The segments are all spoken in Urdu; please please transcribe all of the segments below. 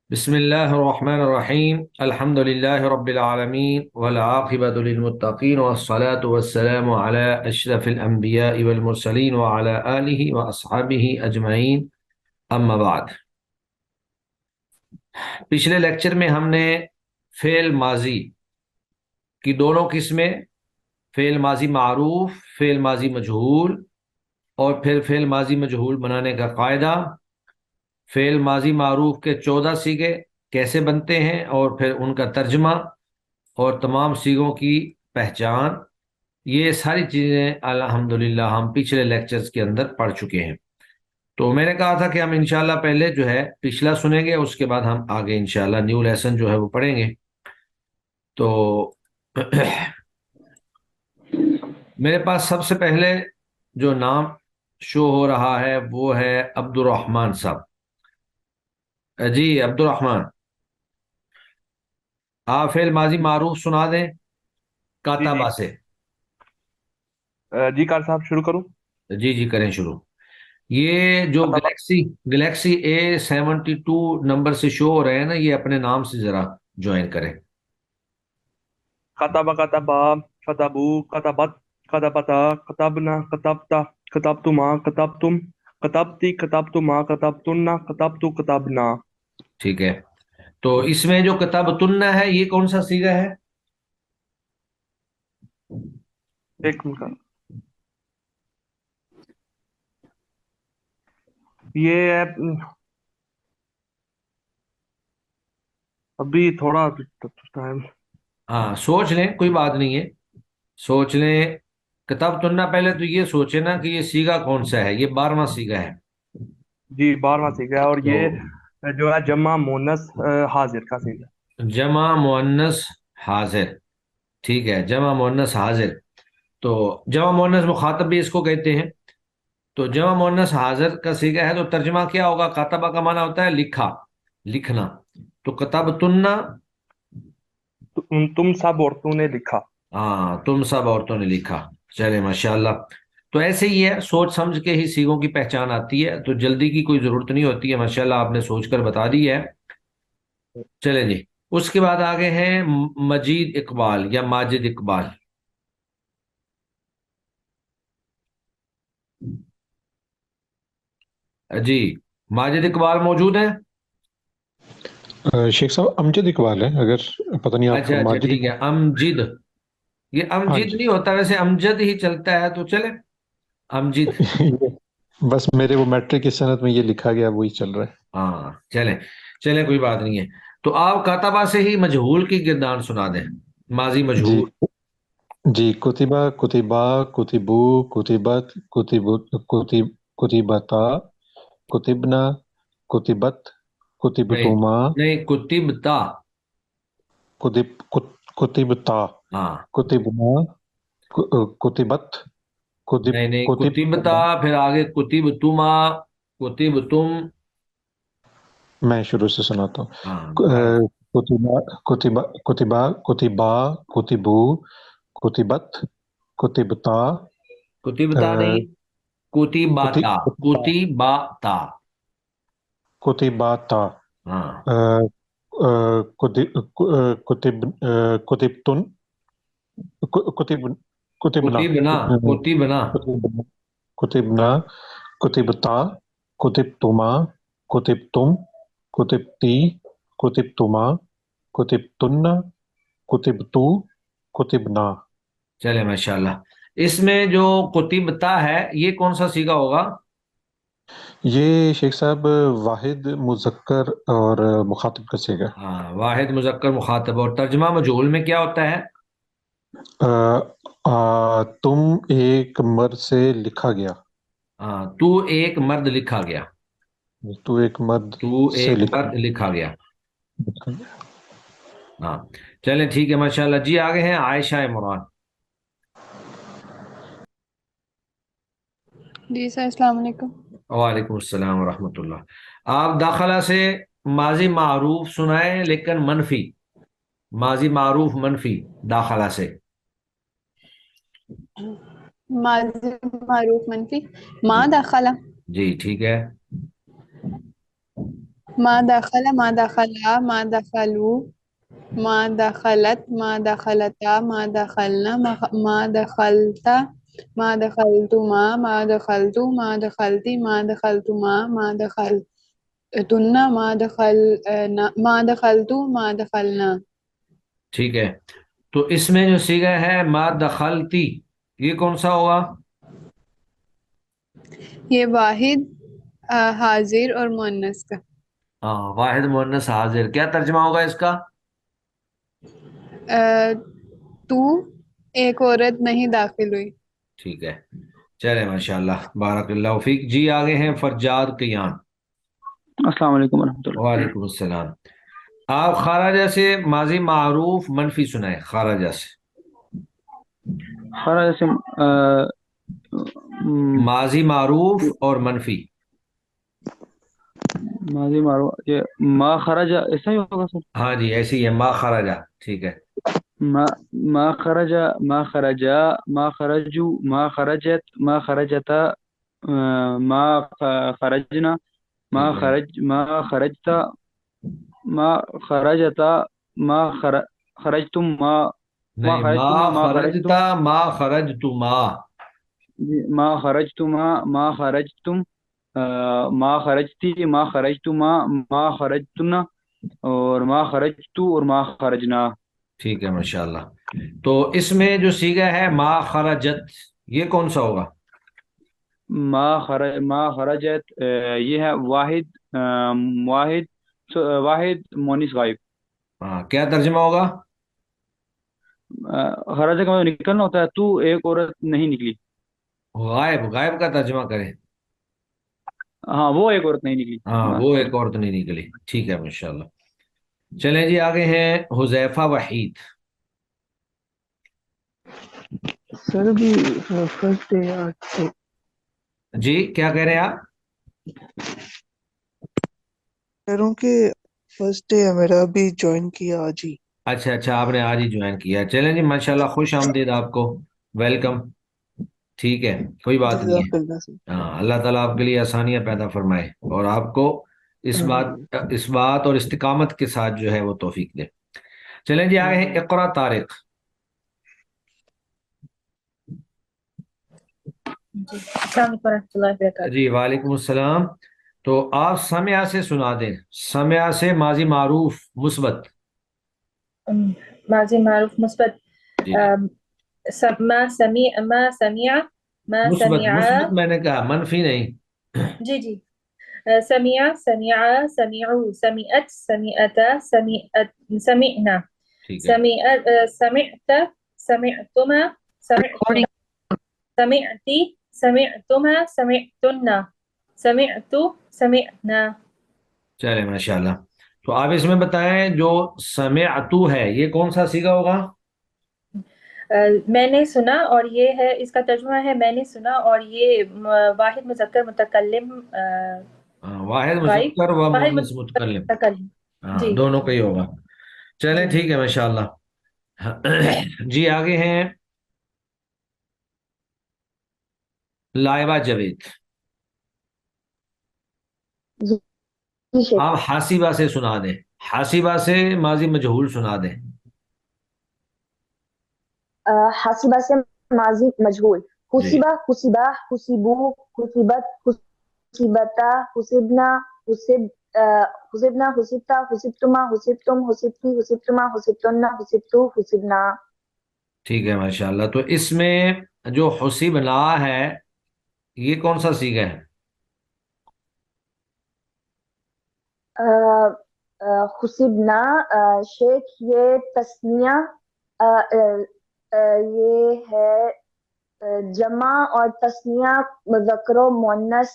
بسم الله الرحمن الرحيم الحمد لله رب العالمين والعاقبة للمتقين والصلاة والسلام على أشرف الأنبياء والمرسلين وعلى آله وأصحابه أجمعين أما بعد. پچھلے لیکچر میں ہم نے فعل ماضی کی دونوں قسمیں، فعل ماضی معروف، فعل ماضی مجہول، اور پھر فعل ماضی مجہول بنانے کا قاعدہ، فعل ماضی معروف کے 14 صیغے کیسے بنتے ہیں اور پھر ان کا ترجمہ اور تمام صیغوں کی پہچان، یہ ساری چیزیں الحمدللہ ہم پچھلے لیکچرز کے اندر پڑھ چکے ہیں. تو میں نے کہا تھا کہ ہم انشاءاللہ پہلے جو ہے پچھلا سنیں گے، اس کے بعد ہم آگے انشاءاللہ نیو لیسن جو ہے وہ پڑھیں گے. تو میرے پاس سب سے پہلے جو نام شو ہو رہا ہے وہ ہے عبد الرحمن صاحب. جی عبد الرحمن، آپ فعل ماضی معروف سنا دیں جی جی کاتبہ سے. جی کار صاحب شروع کروں. جی جی کریں شروع. یہ جو کتابہ گلیکسی A72 نمبر سے شو ہو رہے ہیں نا، یہ اپنے نام سے ذرا جوائن کریں. کتابہ کتابہ کتابو کتابت کتابتا کتابنا کتابتا کتابتما کتابتم کتابتی کتابتما کتابتنا کتابتو کتابنا. ٹھیک ہے، تو اس میں جو کتاب تننا ہے یہ کون سا صیغہ ہے؟ ایک منٹ کا. یہ ہے ابھی تھوڑا ٹائم. ہاں سوچ لیں، کوئی بات نہیں ہے، سوچ لیں. کتاب تننا پہلے تو یہ سوچے نا کہ یہ صیغہ کون سا ہے. یہ 12واں صیغہ ہے. جی 12واں سیکھ گیا اور تو یہ جو ہے جمع مونس حاضر کا سیکھ ہے. جمع مؤنث حاضر، ٹھیک ہے، جمع مؤنث حاضر. تو جمع مؤنث مخاطب بھی اس کو کہتے ہیں. تو جمع مؤنث حاضر کا صیغہ ہے، تو ترجمہ کیا ہوگا؟ کاتبہ کا معنی ہوتا ہے لکھا، لکھنا. تو کتاب تننا، تم سب عورتوں نے لکھا. ہاں تم سب عورتوں نے لکھا. چلے ماشاءاللہ. تو ایسے ہی ہے، سوچ سمجھ کے ہی صیغوں کی پہچان آتی ہے، تو جلدی کی کوئی ضرورت نہیں ہوتی ہے. ماشاءاللہ آپ نے سوچ کر بتا دی ہے. چلے جی، اس کے بعد آگے ہیں مجید اقبال یا ماجد اقبال. جی ماجد اقبال موجود ہیں؟ شیخ صاحب امجد اقبال ہے، اگر پتہ نہیں آپ اچھا اچھا ماجد ٹھیک ہے، اقبال. امجد. یہ ہاں امجد جی. نہیں ہوتا، ویسے امجد ہی چلتا ہے، تو چلے امجد. بس میرے وہ میٹرک کی صنعت میں یہ لکھا گیا وہی چل رہا ہے. ہاں چلیں چلیں، کوئی بات نہیں ہے. تو آپ کاتبہ سے ہی مجہول کی گردان سنا دیں، ماضی جی مجہول. جی کتبہ کتبا کتبو کتبت کتبتا کتبنا کتبت نہیں کتبتما نہیں، کتبتا. کتبتا ہاں کتبنا کتبت کتب نہیں نہیں، کتبتا کتبتما. پھر آگے کتبتما، کتبتم. میں شروع سے سناتا ہاں ہوں. کتبہ کتبا کتبو کتبت کتبتا کتبتا نہیں، کتباتا، کتباتا. کتباتا ہاں کتبتن کتب کتبنا کتبنا، کتبنا. کتبنا کتبتا کتبتما کتبتم کتبتی کتبتما کتبتن کتبتو کتبنا. چلے ماشاءاللہ. اس میں جو کتبتا ہے یہ کون سا صیغہ ہوگا؟ یہ شیخ صاحب واحد مذکر اور مخاطب کا صیغہ ہے. ہاں واحد مذکر مخاطب. اور ترجمہ مجہول میں کیا ہوتا ہے؟ تم ایک مرد سے لکھا گیا. ہاں تو ایک مرد لکھا گیا. تو ایک مرد تو سے ایک مرد لکھا گیا. لکھا. ہاں چلیں ٹھیک ہے ماشاءاللہ. جی آگے ہیں عائشہ عمران. جی سر السلام علیکم. وعلیکم السلام ورحمۃ اللہ. آپ داخلہ سے ماضی معروف سنائیں لیکن منفی، ماضی معروف منفی داخلہ سے. ماضی معروف منفی ما جی داخلہ. جی ٹھیک ہے. ما دخل ما دخلا ما دخلوا ما دخلت ما دخلتا ما دخلنا ما دخلت ما دخلتما ما دخلت ما دخلت ما دخلتما ما دخلتن ما دخلت ما دخلنا. ٹھیک ہے، تو اس میں جو صیغہ ہے ما دخلتی، یہ کون سا ہوگا؟ یہ واحد حاضر اور مؤنث کا. ہاں، واحد مؤنث حاضر. کیا ترجمہ ہوگا اس کا؟ تو ایک عورت نہیں داخل ہوئی. ٹھیک ہے، چلے ماشاءاللہ، بارک اللہ فیک. جی آگے ہیں فرجاد قیان. السلام علیکم ورحمۃ اللہ. وعلیکم السلام. آپ خارجہ سے ماضی معروف منفی سنائیں. خارجہ سے خرا جیسے ماضی معروف اور منفی. ماضی مارو یہ ما خرج ایسا ہی ہوگا سر. ہاں جی ایسے ہی ہے، ما خرجہ. ٹھیک ہے، ما خرج ما خرجا ما خرجو ما خرجت ما خرجتا ما خرجنا ما ٹھیک ہے، خرج ما خرجتا ما خرجتا ما خرجتم ما نہیں، ما خرجتما ما خرجتم خرجتا ما خرجتما. ما خرجتما ما خرجتم ما خرجتی ما خرجتما ما خرجتنا اور ما خرجتو اور ما خرجنا. ٹھیک ہے ماشاءاللہ. تو اس میں جو صیغہ ہے ما خرجت، یہ کون سا ہوگا؟ ما خرجت یہ ہے واحد واحد مونس غائب. ہاں، کیا ترجمہ ہوگا؟ خرجہ کا مطلب نکلنا ہوتا ہے، تو ایک عورت نہیں نکلی. غائب، غائب کا ترجمہ کریں. ہاں وہ ایک عورت نہیں نکلی. ہاں، وہ ایک عورت نہیں نکلی. ٹھیک ہے ماشاءاللہ. چلیں جی آگے ہیں حذیفہ وحید. سر ابھی فرسٹ ڈے آج جی کیا کہہ رہے ہیں آپ؟ کہہ رہا ہوں کہ فرسٹ ڈے ہے میرا، ابھی جوائن کیا آج ہی. اچھا اچھا، آپ نے آج ہی جوائن کیا. چلیں جی ماشاءاللہ، خوش آمدید آپ کو، ویلکم. ٹھیک ہے، کوئی بات نہیں جزاک ہے. اللہ سے. ہاں، اللہ تعالیٰ آپ کے لیے آسانیاں پیدا فرمائے اور آپ کو اس بات اور استقامت کے ساتھ جو ہے وہ توفیق دے. چلیں جی آگے ہیں اقرا طارق. السلام علیکم ورحمۃ اللہ وبرکاتہ. جی وعلیکم السلام. تو آپ سمع سے سنا دیں. سمع سے ماضی معروف مثبت. ماضی معروف مثبت. جی ما سمع ما سمع ما مثبت سمع. مثبت میں نے کہا، منفی نہیں. جی جی. سمع سمع سمعوا سمعت سمعتا سمعت سمعنا ٹھیک ہے، سمعت سمعتما سمعتنا سمعتی سمعتما سمعتن سمعت سمعنا. چلے ماشاءاللہ. تو آپ اس میں بتائیں جو سمعتو ہے یہ کون سا صیغہ ہوگا؟ میں نے سنا، اور یہ ہے اس کا ترجمہ ہے میں نے سنا، اور یہ واحد مذکر متکلم واحد غائب مذکر و واحد مؤنث متکلم. متکلم. ہاں، جی دونوں کا ہی ہوگا. چلیں جی. ٹھیک ہے ماشاءاللہ. جی آگے ہیں لائبہ جاوید. آپ حاسبہ سے سنا دیں. حاسبہ سے ماضی مجہول سنا دیں. حاسبہ سے ماضی مجہول. جی حسبہ حسبہ حسبو حسبت حسبتا حسبنا حسبنا حسبتا حسبتما حسبتم حسبتی حسبتما حسبتن حسبتو حسبنا. ٹھیک ہے ماشاءاللہ. تو اس میں جو حسبنا ہے یہ کون سا صیغہ ہے؟ حسبنا شیخ یہ تسنیہ یہ ہے جمع اور تسنیہ مذکر و مؤنث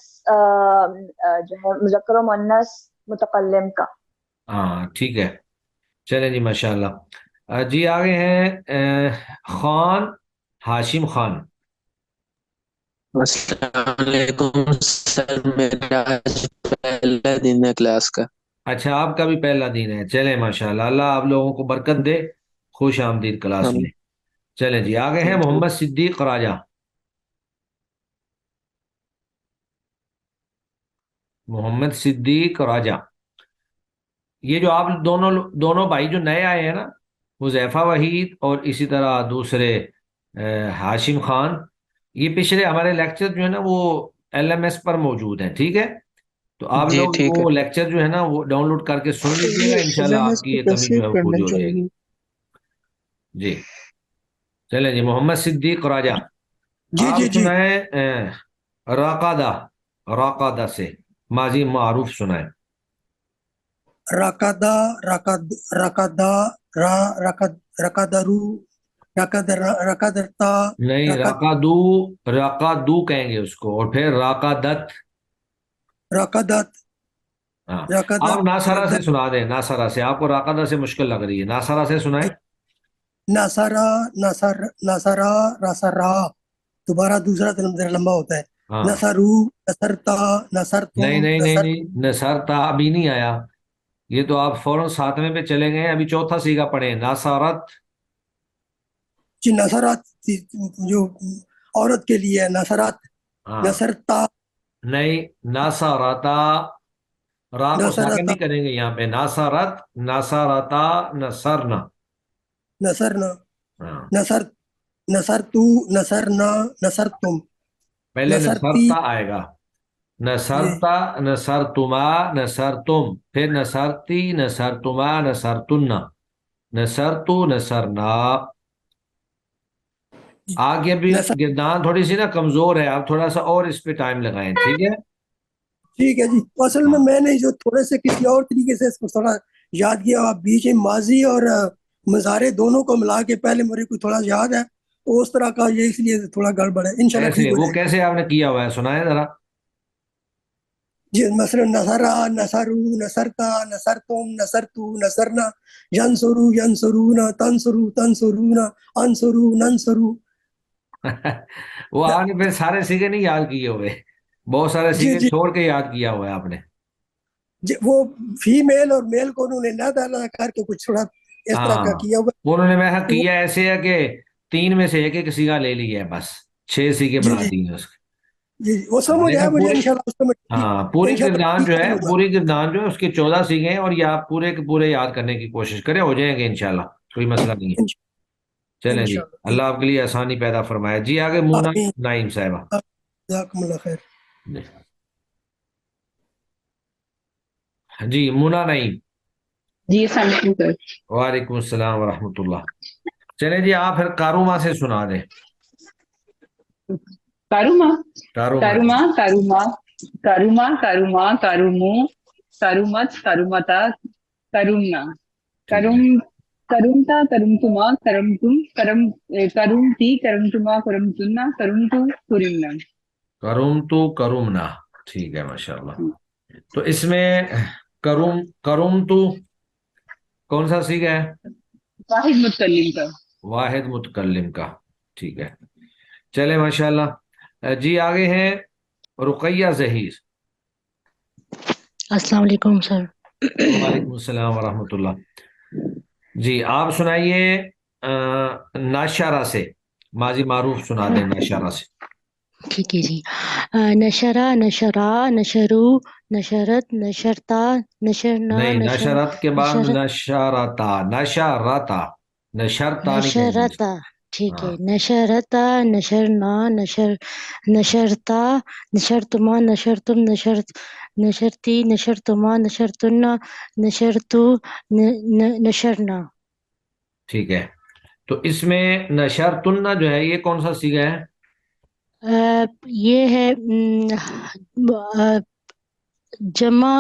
جو ہے مذکر و مؤنث متکلم کا. ہاں ٹھیک ہے. چلیں جی ماشاءاللہ. جی آگے ہیں خان ہاشم خان. السلام علیکم سر، میرا آج پہلا دن ہے کلاس کا. اچھا، آپ کا بھی پہلا دن ہے. چلیں ماشاءاللہ، اللہ آپ لوگوں کو برکت دے. خوش آمدید کلاس میں. چلیں جی آگے ہیں محمد صدیق راجہ. محمد صدیق راجہ. یہ جو آپ دونوں دونوں بھائی جو نئے آئے ہیں نا، حذیفہ وحید اور اسی طرح دوسرے ہاشم خان، یہ پچھلے ہمارے لیکچر جو ہے نا وہ ایل ایم ایس پر موجود ہیں، ٹھیک ہے؟ تو آپ جی لوگ ٹھیک ہے. وہ لیکچر جو ہے نا وہ ڈاؤن لوڈ کر کے سن تو لیجیے گا، یہ انشاءاللہ آپ LMS کی کو یہ کمی کیسے جو ہے وہ کرنا پوری ہو جائے گی. چاہیے؟ جی چلیں جی، محمد صدیق راجہ، جی آپ جی جی. سنائیں راقادہ، راقادہ سے ماضی معروف سنائیں. رکدا، رکدا، رکدرو، رکدرتا، نہیں، رکد راقادو، راقادو کہیں گے اس کو، اور پھر راقادت. رکدت، ہاں، آپ رکدت، ناصرہ سے رکدت، سنا دیں، ناصرہ سے. آپ کو راقادہ سے مشکل لگ رہی ہے، ناصرہ سے سنائیں. نصرا، نصرا، رسرا. دوبارہ دوسرا ذرا لمبا ہوتا ہے. ہاں، نصرو، نصرتا، نصرتم، نہیں نہیں نہیں نصر. نہیں، نصرتا ابھی نہیں آیا، یہ تو آپ فوراً ساتویں پہ چلے گئے ہیں. ابھی چوتھا سیگا پڑھیں، ناصرت. جی نصرات جو عورت کے لیے ہے، نصرات، ہاں، نصرتا، نہیں، ناصرتا، را کو ساکن نصرتا، نہیں کریں گے یہاں پہ. ناصرت، ناصرتا، نصرنا. نصرنا، ہاں، نصر، نصرتو، نصرنا، نصرتم، پہلے نصرتی. نصرتا آئے گا، جی نصرتا، نصرتما، نصرتم، پھر نصرتی، نصرتما، نصرتن، نصرتو، نصرنا. آگے بھی نصر. گردان تھوڑی سی نا کمزور ہے، آپ تھوڑا سا اور اس پہ ٹائم لگائیں، ٹھیک ہے؟ ٹھیک ہے جی. اصل ہاں، میں نے جو تھوڑے سے کسی اور طریقے سے اس کو تھوڑا یاد کیا، آپ بیچ میں ماضی اور مضارع دونوں کو ملا کے پہلے میرے کو تھوڑا یاد ہے، تو اس طرح کا یہ اس لیے تھوڑا گڑبڑ ہے. انشاءاللہ ٹھیک کیسے ہو وہ جائے گا. کیسے آپ نے کیا ہوا ہے، سنائیں ذرا. جی مثلا نصرا، نصرو، نصرتا، نصرتم، نصرتو، نصرنا، ینصرو، ینصرونا، تنصرو، تنصرونا، انصرو، ننصرو. وہ آپ نے پھر سارے سیگے نہیں یاد کیے ہوئے، بہت سارے جی سیگے جی چھوڑ کے یاد کیا ہوا ہے آپ نے. جی. وہ فیمیل اور میل کو انہوں نے نہ ڈالا کر کے کچھ تھوڑا اس طرح کا ہاں، کیا ہوا. انہوں نے میں تو کیا ایسے ہے کہ تین میں سے ایک ایک سیگا لے لیا ہے، بس 6 سیگے جی بنا جی دیے ہیں اس کے. جی وہ سمجھ آیا لیکن مجھے. پوری، انشاءاللہ اس کو میں ٹھیک، ہاں پوری انشاءاللہ گردان ٹھیک جو ہے، کروں گا. پوری گردان جو ہے اس کے 14 سیگے ہیں، اور یہ آپ پورے کے پورے یاد کرنے کی کوشش کریں، ہو جائیں گے انشاءاللہ، کوئی مسئلہ نہیں ہے. چلیں جی، انشاءاللہ. اللہ آپ کے لیے آسانی پیدا فرمائے. جی آگے مونا آمین. نائم صاحبہ. جزاکم اللہ خیر. جی مونا نائم. جی السلام علیکم سر. وعلیکم السلام ورحمۃ اللہ. چلیں جی، آپ پھر کاروما سے سنا دیں. کاروما، کاروما. کاروما، کاروما، کاروما، کاروما، کارومو، کارومت، کارومتا، کارومنا، ٹھیک کروم، ہے، کرمتا، کرمتما، کرمتم، کرمتی، کرمتما، کرمتنا، کرمتو، کرمنا. کروم تو کرومنا. ٹھیک ہے، ماشاء اللہ. تو اس میں کروم، کروم تو کون سا سیگا ہے؟ واحد متکلم کا. واحد متکلم کا. ٹھیک ہے، چلے ماشاء اللہ. جی آگے ہیں رقیہ ظہیر. السلام علیکم سر. وعلیکم السلام ورحمۃ اللہ. جی آپ سنائیے ناشارہ سے ماضی معروف سنا دیں، ناشارہ سے. ٹھیک ہے جی. نشرا، نشرا، نشرو، نشرت، نشرتا، نشرنا، نہیں، نشر، نشرت کے بعد نشرت، نشارتا، نشارتا، نشرتا نہیں کہیں گے. نشرتا. ٹھیک ہے، ہاں، نشرتا، نشرنا، نشرتا، نشرتما، نشرتم، نشرتی، نشرتما، نشرتنا، نشرتو، نشرنا. ٹھیک ہے. تو اس میں نشرتن جو ہے یہ کون سا سیگا ہے؟ یہ ہے جمع،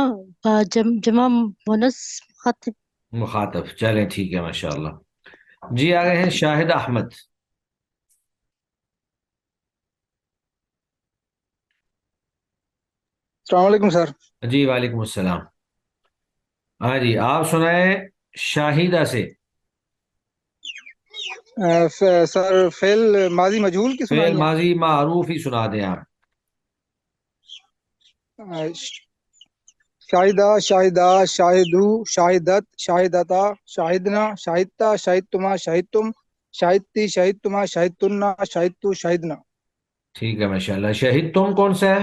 جمع مونس خاطب. مخاطب. چلیں ٹھیک ہے، ماشاء اللہ. جی آگے ہیں شاہد احمد. السلام علیکم سر. جی وعلیکم السلام. ہاں جی، آپ سنائیں شاہدہ سے. سر فعل ماضی مجہول کی فعل سنانی ہے. ماضی معروف ہی سنا دیں آپ. شاہدہ، شاہدہ، شاہدو، شاہدت، شاہدتا، شاہدنا، شاہدتا، شاہدتما، شاہدتم، شاہدتی، شاہدتما، شاہدتنا، شاہدتو، شاہدنا. ٹھیک ہے، ماشاء اللہ. شہید تم کون سا ہے؟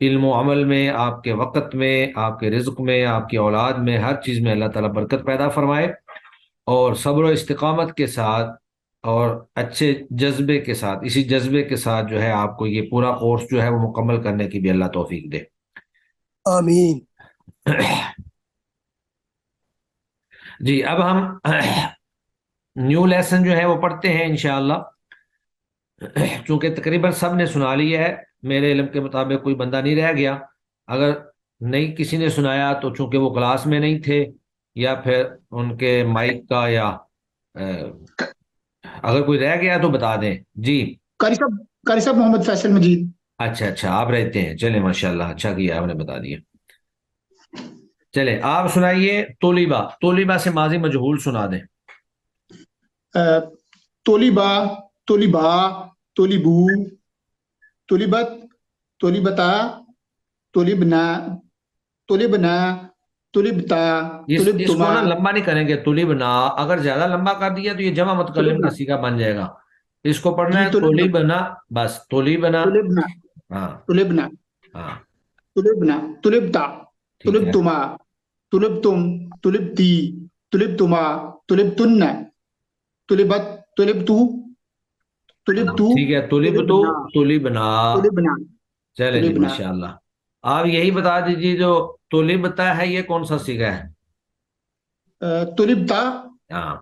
علم و عمل میں، آپ کے وقت میں، آپ کے رزق میں، آپ کی اولاد میں، ہر چیز میں اللہ تعالیٰ برکت پیدا فرمائے، اور صبر و استقامت کے ساتھ اور اچھے جذبے کے ساتھ، اسی جذبے کے ساتھ جو ہے آپ کو یہ پورا کورس جو ہے وہ مکمل کرنے کی بھی اللہ توفیق دے۔ آمین۔ جی اب ہم نیو لیسن جو ہے وہ پڑھتے ہیں انشاءاللہ۔ چونکہ تقریباً سب نے سنا لیا ہے، میرے علم کے مطابق کوئی بندہ نہیں رہ گیا۔ اگر نہیں کسی نے سنایا تو چونکہ وہ کلاس میں نہیں تھے، یا پھر ان کے مائک کا، یا اگر کوئی رہ گیا تو بتا دیں۔ جی قاری صاحب محمد فیصل مجید۔ اچھا آپ رہتے ہیں، چلیں ماشاءاللہ، اچھا کیا آپ نے بتا دیا۔ چلیں آپ سنائیے طلبہ سے ماضی مجہول سنا دیں۔ طلبہ، طلبا، طلبو، طلبت، طلبتا، طلبنا، طلبنا، طلبتا، اس کو طلبتما۔ نا لمبا نہیں کریں گے، طلبنا اگر زیادہ لمبا کر دیا تو یہ جمع متکلم کا صیغہ بن جائے گا۔ اس کو پڑھنا ہے طلبنا، بس طلبنا۔ طلبنا، ہاں طلبنا، ہاں طلبنا، طلبتا، طلبتما، طلبتم، طلبتی، طلبتما، طلبتن، طلبت، طلبتو، طلبتو، ٹھیک ہے، طلبتو، طلبنا۔ طلبنا، چلے جی طلبنا۔ ماشاءاللہ۔ آپ یہی بتا دیجیے جو طلبتا ہے یہ کون سا صیغہ ہے؟ طلبتا ہاں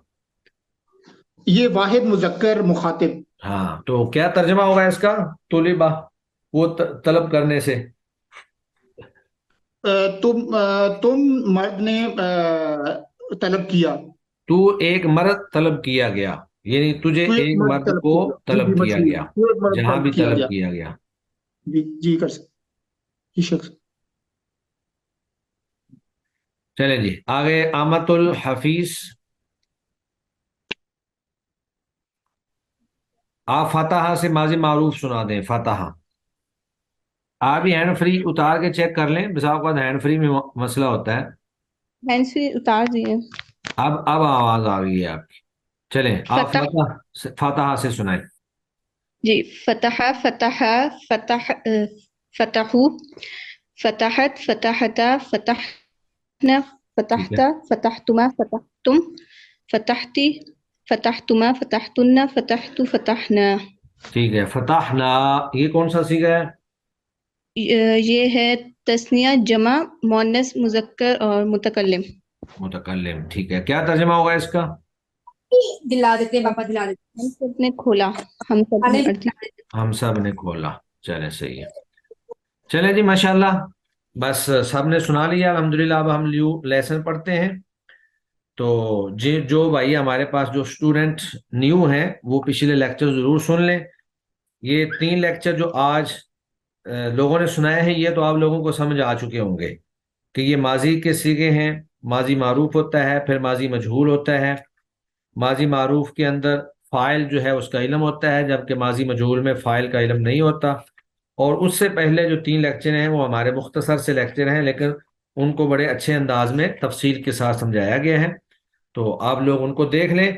یہ واحد مذکر مخاطب۔ ہاں، تو کیا ترجمہ ہوگا اس کا؟ طلبہ وہ طلب کرنے سے۔ تم مرد نے طلب کیا۔ تو ایک مرد طلب کیا گیا، یعنی تجھے ایک مرد کو طلب کیا گیا، جہاں بھی طلب کیا گیا۔ جی کر سکتے یہ شخص۔ چلیں جی آگے، آمت الحفیظ۔ آپ فاتحہ سے ماضی معروف سنا دیں، فاتحہ۔ آپ بھی ہینڈ فری اتار کے چیک کر لیں، بسا اوقات ہینڈ فری میں مسئلہ ہوتا ہے۔ ہینڈ فری اتار دیے۔ اب آواز آ گئی ہے آپ کی۔ چلیں آپ فاتحہ سے سنائیں۔ جی، فتح، فتح، فتح، فتحو، فتحت، فتحتا، فتحنا، فتحت، فتحتما، فتحتم، فتحتی، فتحتما، فتحتن، فتحت، فتحنا۔ ٹھیک ہے، فتحنا یہ کون سا صیغہ ہے؟ یہ ہے تثنیہ، جمع، مؤنث، مذکر اور متکلم۔ متکلم، ٹھیک ہے، کیا ترجمہ ہوگا اس کا؟ دلا دیتے پاپا، دلا دیتے۔ ہم سب نے کھولا، ہم سب نے پڑھ لیا۔ ہم سب نے کھولا، چلے صحیح ہے۔ چلے جی ماشاءاللہ، بس سب نے سنا لیا الحمدللہ۔ اب ہم لیسن پڑھتے ہیں۔ تو جی جو بھائی ہمارے پاس جو اسٹوڈنٹ نیو ہیں وہ پچھلے لیکچر ضرور سن لیں۔ یہ 3 لیکچر جو آج لوگوں نے سنائے ہیں یہ تو آپ لوگوں کو سمجھ آ چکے ہوں گے کہ یہ ماضی کے صیغے ہیں۔ ماضی معروف ہوتا ہے، پھر ماضی مجہول ہوتا ہے۔ ماضی معروف کے اندر فاعل جو ہے اس کا علم ہوتا ہے، جبکہ ماضی مجہول میں فاعل کا علم نہیں ہوتا۔ اور اس سے پہلے جو 3 لیکچر ہیں وہ ہمارے مختصر سے لیکچر ہیں، لیکن ان کو بڑے اچھے انداز میں تفصیل کے ساتھ سمجھایا گیا ہے، تو آپ لوگ ان کو دیکھ لیں۔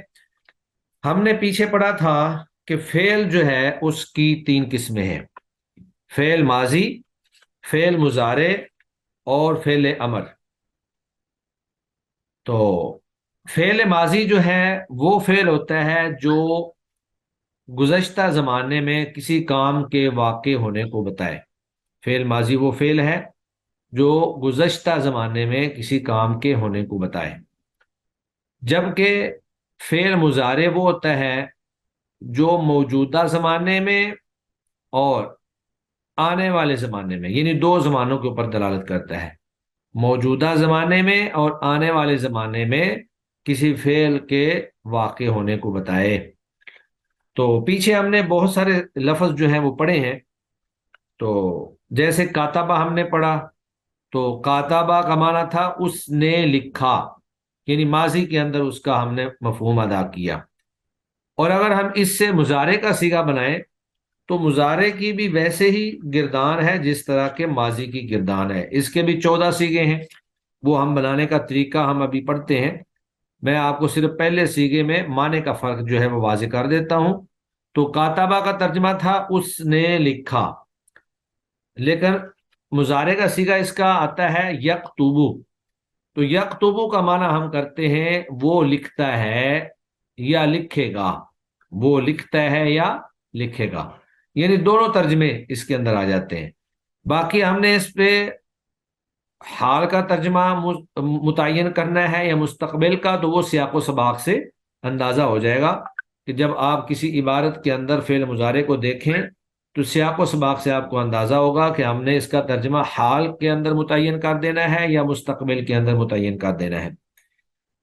ہم نے پیچھے پڑھا تھا کہ فعل جو ہے اس کی 3 قسمیں ہیں، فعل ماضی، فعل مضارع اور فعل امر۔ تو فعل ماضی جو ہے وہ فعل ہوتا ہے جو گزشتہ زمانے میں کسی کام کے واقع ہونے کو بتائے۔ فعل ماضی وہ فعل ہے جو گزشتہ زمانے میں کسی کام کے ہونے کو بتائے، جبکہ فعل مضارع وہ ہوتا ہے جو موجودہ زمانے میں اور آنے والے زمانے میں، یعنی 2 زمانوں کے اوپر دلالت کرتا ہے، موجودہ زمانے میں اور آنے والے زمانے میں کسی فعل کے واقع ہونے کو بتائے۔ تو پیچھے ہم نے بہت سارے لفظ جو ہیں وہ پڑھے ہیں، تو جیسے کاتبہ ہم نے پڑھا، تو کاتبہ کا معنی تھا اس نے لکھا، یعنی ماضی کے اندر اس کا ہم نے مفہوم ادا کیا۔ اور اگر ہم اس سے مضارع کا صیغہ بنائیں تو مضارع کی بھی ویسے ہی گردان ہے جس طرح کے ماضی کی گردان ہے۔ اس کے بھی 14 صیغے ہیں، وہ ہم بنانے کا طریقہ ہم ابھی پڑھتے ہیں۔ میں آپ کو صرف پہلے صیغے میں معنی کا فرق جو ہے وہ واضح کر دیتا ہوں۔ تو کاتبہ کا ترجمہ تھا اس نے لکھا، لیکن مضارع کا صیغہ اس کا آتا ہے یکتبو. تو یکتبو کا معنی ہم کرتے ہیں وہ لکھتا ہے یا لکھے گا، وہ لکھتا ہے یا لکھے گا، یعنی دونوں ترجمے اس کے اندر آ جاتے ہیں. باقی ہم نے اس پہ حال کا ترجمہ متعین کرنا ہے یا مستقبل کا، تو وہ سیاق و سباق سے اندازہ ہو جائے گا کہ جب آپ کسی عبارت کے اندر فعل مضارع کو دیکھیں تو سیاق و سباق سے آپ کو اندازہ ہوگا کہ ہم نے اس کا ترجمہ حال کے اندر متعین کر دینا ہے یا مستقبل کے اندر متعین کر دینا ہے.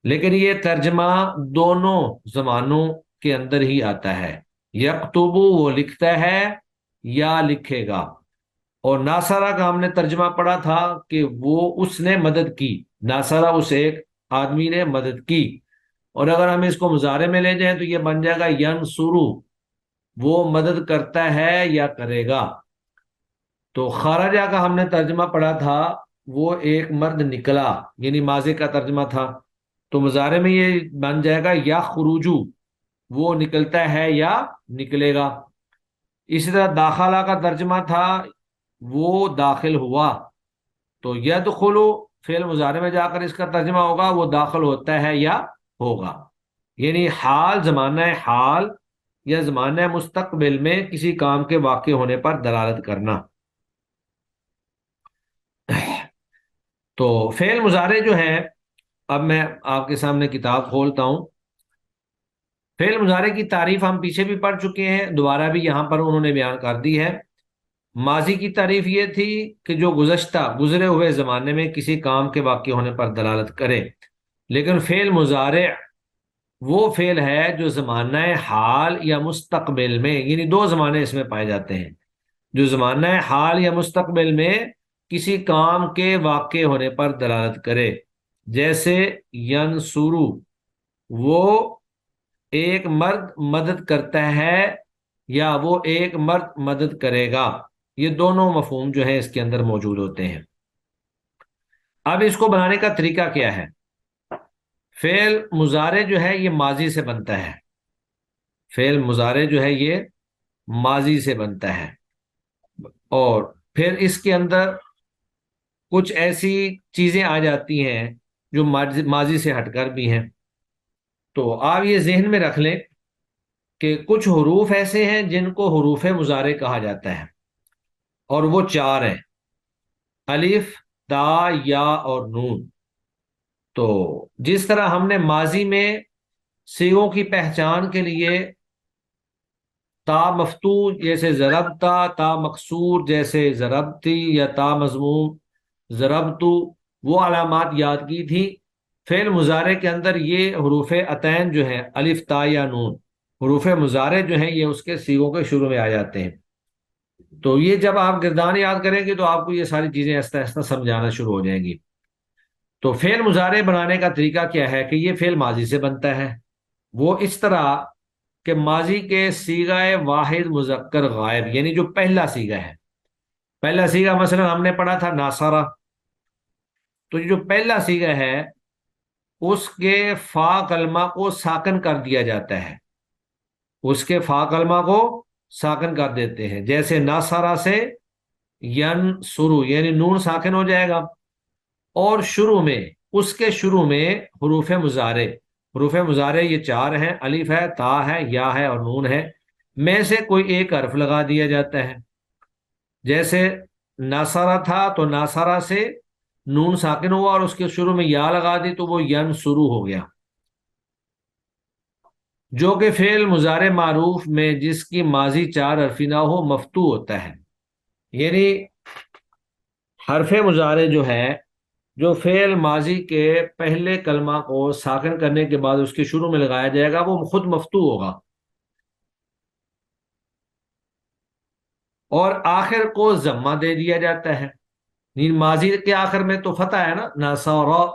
لیکن یہ ترجمہ دونوں زمانوں کے اندر ہی آتا ہے. یکتبو وہ لکھتا ہے یا لکھے گا. اور ناصرہ کا ہم نے ترجمہ پڑھا تھا کہ وہ اس نے مدد کی، ناصرہ اس ایک آدمی نے مدد کی. اور اگر ہم اس کو مضارع میں لے جائیں تو یہ بن جائے گا ینصرو، وہ مدد کرتا ہے یا کرے گا. تو خرجہ کا ہم نے ترجمہ پڑھا تھا وہ ایک مرد نکلا، یعنی ماضی کا ترجمہ تھا. تو مضارع میں یہ بن جائے گا یا خروجو، وہ نکلتا ہے یا نکلے گا. اسی طرح داخلہ کا ترجمہ تھا وہ داخل ہوا. تو یدخلو فعل مضارع میں جا کر اس کا ترجمہ ہوگا وہ داخل ہوتا ہے یا ہوگا، یعنی حال، زمانہ حال یا زمانہ مستقبل میں کسی کام کے واقع ہونے پر دلالت کرنا. تو فعل مضارع جو ہے، اب میں آپ کے سامنے کتاب کھولتا ہوں. فعل مضارع کی تعریف ہم پیچھے بھی پڑھ چکے ہیں، دوبارہ بھی یہاں پر انہوں نے بیان کر دی ہے. ماضی کی تعریف یہ تھی کہ جو گزرے ہوئے زمانے میں کسی کام کے واقع ہونے پر دلالت کرے. لیکن فعل مضارع وہ فعل ہے جو زمانہ حال یا مستقبل میں، یعنی دو زمانے اس میں پائے جاتے ہیں، جو زمانہ حال یا مستقبل میں کسی کام کے واقع ہونے پر دلالت کرے. جیسے ینصرو، وہ ایک مرد مدد کرتا ہے یا وہ ایک مرد مدد کرے گا. یہ دونوں مفہوم جو ہیں اس کے اندر موجود ہوتے ہیں. اب اس کو بنانے کا طریقہ کیا ہے؟ فعل مضارع جو ہے یہ ماضی سے بنتا ہے. فعل مضارع جو ہے یہ ماضی سے بنتا ہے، اور پھر اس کے اندر کچھ ایسی چیزیں آ جاتی ہیں جو ماضی سے ہٹ کر بھی ہیں. تو آپ یہ ذہن میں رکھ لیں کہ کچھ حروف ایسے ہیں جن کو حروف مضارع کہا جاتا ہے، اور وہ 4 ہیں: الف، تا، یا اور نون. تو جس طرح ہم نے ماضی میں صیغوں کی پہچان کے لیے تا مفتوح جیسے ضربتا، تا مکسور جیسے ضربتی، یا تا مضموم ضربتو، وہ علامات یاد کی تھی، فعل مضارع کے اندر یہ حروف عطین جو ہیں الف، تا یا نون، حروف مضارع جو ہیں یہ اس کے صیغوں کے شروع میں آ جاتے ہیں. تو یہ جب آپ گردان یاد کریں گے تو آپ کو یہ ساری چیزیں آہستہ آہستہ سمجھانا شروع ہو جائیں گی. تو فعل مضارع بنانے کا طریقہ کیا ہے کہ یہ فعل ماضی سے بنتا ہے. وہ اس طرح کہ ماضی کے صیغہ واحد مذکر غائب، یعنی جو پہلا صیغہ ہے، پہلا صیغہ مثلا ہم نے پڑھا تھا ناصرہ، تو جو پہلا صیغہ ہے اس کے فا کلمہ کو ساکن کر دیا جاتا ہے، اس کے فا کلمہ کو ساکن کر دیتے ہیں. جیسے ناصرہ سے ینصرو، یعنی نون ساکن ہو جائے گا، اور شروع میں اس کے شروع میں حروف مضارع یہ 4 ہیں: الف ہے، تا ہے، یا ہے اور نون ہے، میں سے کوئی ایک حرف لگا دیا جاتا ہے. جیسے ناصرہ تھا تو ناصرہ سے نون ساکن ہوا اور اس کے شروع میں یا لگا دی تو وہ ینصرو ہو گیا. جو کہ فعل مضارع معروف میں جس کی ماضی 4 حرفی نہ ہو مفتوح ہوتا ہے، یعنی حرف مضارع جو ہے جو فعل ماضی کے پہلے کلمہ کو ساکن کرنے کے بعد اس کے شروع میں لگایا جائے گا وہ خود مفتوح ہوگا، اور آخر کو ضمہ دے دیا جاتا ہے. ماضی کے آخر میں تو فتح ہے نا، ناصرہ،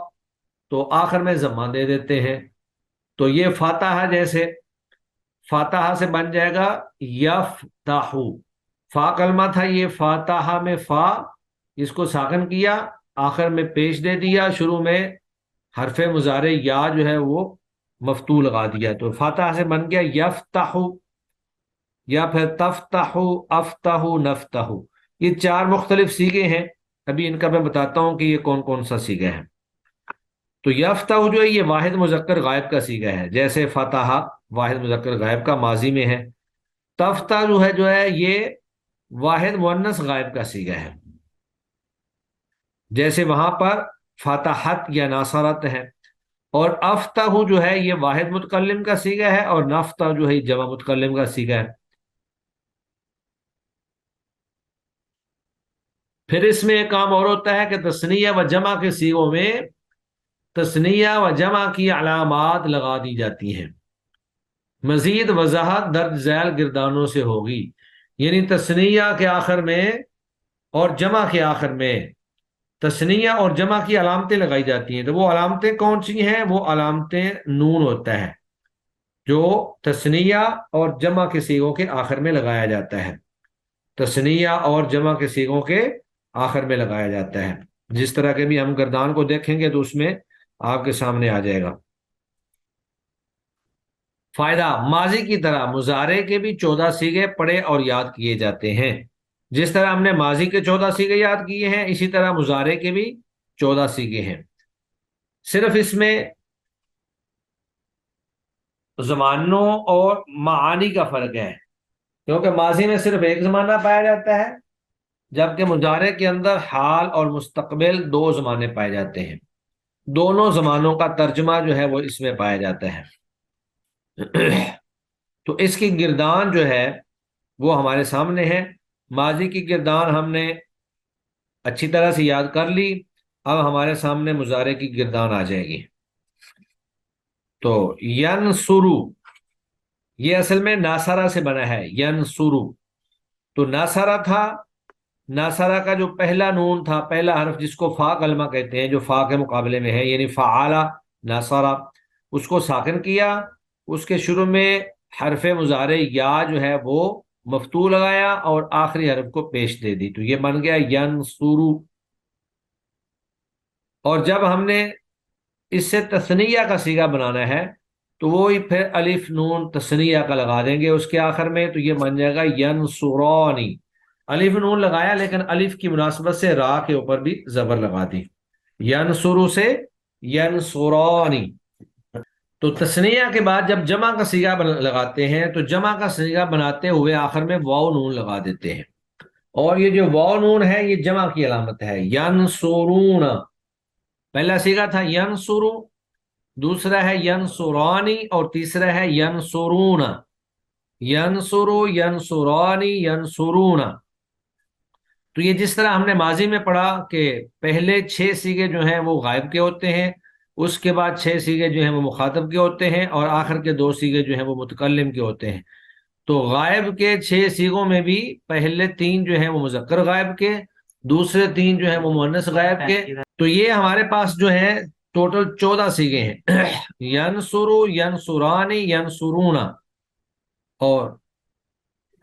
تو آخر میں ضمہ دے دیتے ہیں. تو یہ فاتحہ، جیسے فاتحہ سے بن جائے گا یفتح، فا کلمہ تھا یہ، فاتحہ میں فا، اس کو ساکن کیا، آخر میں پیش دے دیا، شروع میں حرف مضارع یا جو ہے وہ مفتوح لگا دیا، تو فاتحہ سے بن گیا یفتح، یا پھر تفتح، افتح، نفتح. یہ 4 مختلف صیغے ہیں ابھی ان کا میں بتاتا ہوں کہ یہ کون کون سا سیگا ہے. تو یفتح جو ہے یہ واحد مذکر غائب کا سیگا ہے، جیسے فتح واحد مذکر غائب کا ماضی میں ہے. تفتح جو ہے یہ واحد مؤنث غائب کا سیگا ہے، جیسے وہاں پر فتحت یا ناصرت ہے. اور افتح جو ہے یہ واحد متکلم کا سیگا ہے، اور نفتح جو ہے یہ جمع متکلم کا سیگا ہے. پھر اس میں ایک کام اور ہوتا ہے کہ تثنیہ و جمع کے سیغوں میں تثنیہ و جمع کی علامات لگا دی جاتی ہیں. مزید وضاحت درج ذیل گردانوں سے ہوگی، یعنی تثنیہ کے آخر میں اور جمع کے آخر میں تثنیہ اور جمع کی علامتیں لگائی جاتی ہیں. تو وہ علامتیں کون سی ہیں؟ وہ علامتیں نون ہوتا ہے جو تثنیہ اور جمع کے سیغوں کے آخر میں لگایا جاتا ہے. تثنیہ اور جمع کے سیغوں کے آخر میں لگایا جاتا ہے. جس طرح کے بھی ہم گردان کو دیکھیں گے تو اس میں آپ کے سامنے آ جائے گا. فائدہ، ماضی کی طرح مضارع کے بھی 14 سیغے پڑھے اور یاد کیے جاتے ہیں. جس طرح ہم نے ماضی کے 14 سیغے یاد کیے ہیں، اسی طرح مضارع کے بھی 14 سیغے ہیں. صرف اس میں زمانوں اور معانی کا فرق ہے، کیونکہ ماضی میں صرف ایک زمانہ پایا جاتا ہے، جبکہ مضارع کے اندر حال اور مستقبل 2 زمانے پائے جاتے ہیں. دونوں زمانوں کا ترجمہ جو ہے وہ اس میں پایا جاتا ہے. تو اس کی گردان جو ہے وہ ہمارے سامنے ہے. ماضی کی گردان ہم نے اچھی طرح سے یاد کر لی، اب ہمارے سامنے مضارع کی گردان آ جائے گی. تو ینصرو یہ اصل میں ناصرہ سے بنا ہے. ینصرو تو ناصرہ تھا، ناصرہ کا جو پہلا نون تھا، پہلا حرف جس کو فا کلمہ کہتے ہیں، جو فا کے مقابلے میں ہے، یعنی فعالہ ناصرہ، اس کو ساکن کیا. اس کے شروع میں حرف مضارع یا جو ہے وہ مفتوح لگایا اور آخری حرف کو پیش دے دی، تو یہ بن گیا ینصرو. اور جب ہم نے اس سے تثنیہ کا صیغہ بنانا ہے تو وہی پھر الف نون تثنیہ کا لگا دیں گے اس کے آخر میں، تو یہ بن جائے گا ینصرانی. الف نون لگایا لیکن الف کی مناسبت سے را کے اوپر بھی زبر لگا دی، ینصرو سے ینصرانی. تو تثنیہ کے بعد جب جمع کا صیغہ لگاتے ہیں تو جمع کا صیغہ بناتے ہوئے آخر میں واو نون لگا دیتے ہیں، اور یہ جو واو نون ہے یہ جمع کی علامت ہے. ینصرون پہلا صیغہ تھا ینصرو، دوسرا ہے ینصرانی، اور تیسرا ہے ینصرون. ینصرو، ینصرانی، ینصرون. تو یہ جس طرح ہم نے ماضی میں پڑھا کہ پہلے 6 صیغے جو ہیں وہ غائب کے ہوتے ہیں، اس کے بعد 6 صیغے جو ہیں وہ مخاطب کے ہوتے ہیں، اور آخر کے 2 صیغے جو ہیں وہ متکلم کے ہوتے ہیں. تو غائب کے 6 صیغوں میں بھی پہلے 3 جو ہیں وہ مذکر غائب کے، دوسرے 3 جو ہیں وہ مؤنث غائب کے. تو یہ ہمارے پاس جو ہے ٹوٹل 14 صیغے ہیں. ینصرو، ینصرانی، ینصرون. اور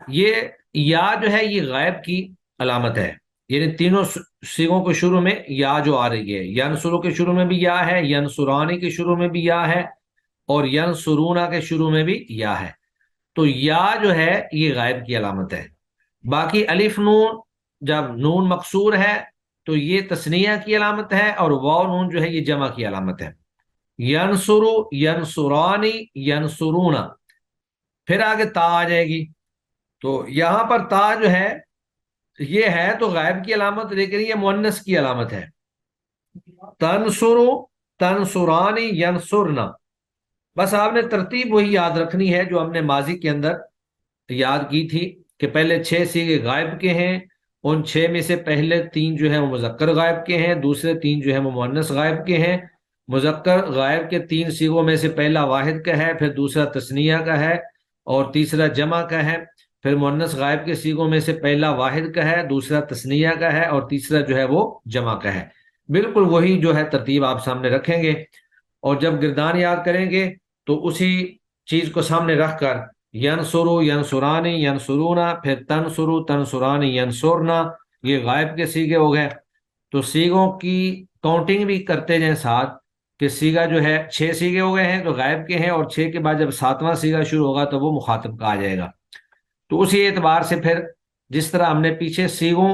یہ یا جو ہے یہ غائب کی علامت ہے، یعنی تینوں صیغوں کے شروع میں یا جو آ رہی ہے، ینصرو کے شروع میں بھی یا ہے، ینصرانی کے شروع میں بھی یا ہے، اور ینصرونا کے شروع میں بھی یا ہے. تو یا جو ہے یہ غائب کی علامت ہے. باقی الف نون جب نون مقصور ہے تو یہ تثنیہ کی علامت ہے، اور واو نون جو ہے یہ جمع کی علامت ہے. ینصرو، ینصرانی، ینصرونا. پھر آگے تا آ جائے گی. تو یہاں پر تا جو ہے یہ ہے تو غائب کی علامت، لیکن یہ مؤنث کی علامت ہے. تنصرو، تنصرانی، ینصرنا. بس آپ نے ترتیب وہی یاد رکھنی ہے جو ہم نے ماضی کے اندر یاد کی تھی کہ پہلے 6 صیغے غائب کے ہیں، ان 6 میں سے پہلے 3 جو ہیں وہ مذکر غائب کے ہیں، دوسرے 3 جو ہیں وہ مؤنث غائب کے ہیں. مذکر غائب کے 3 صیغوں میں سے پہلا واحد کا ہے، پھر دوسرا تثنیہ کا ہے، اور تیسرا جمع کا ہے. پھر مؤنث غائب کے صیغوں میں سے پہلا واحد کا ہے، دوسرا تثنیہ کا ہے، اور تیسرا جو ہے وہ جمع کا ہے. بالکل وہی جو ہے ترتیب آپ سامنے رکھیں گے، اور جب گردان یاد کریں گے تو اسی چیز کو سامنے رکھ کر ینصرو، ینصرانی، ینصرونا، پھر تنصرو، تنصرانی، ینصرنا، یہ غائب کے صیغے ہو گئے. تو صیغوں کی کاؤنٹنگ بھی کرتے جائیں ساتھ کہ صیغہ جو ہے 6 صیغے ہو گئے ہیں تو غائب کے ہیں، اور 6 کے بعد جب 7واں صیغہ شروع ہوگا تو وہ مخاطب کا آ جائے گا. تو اسی اعتبار سے پھر جس طرح ہم نے پیچھے صیغوں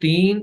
3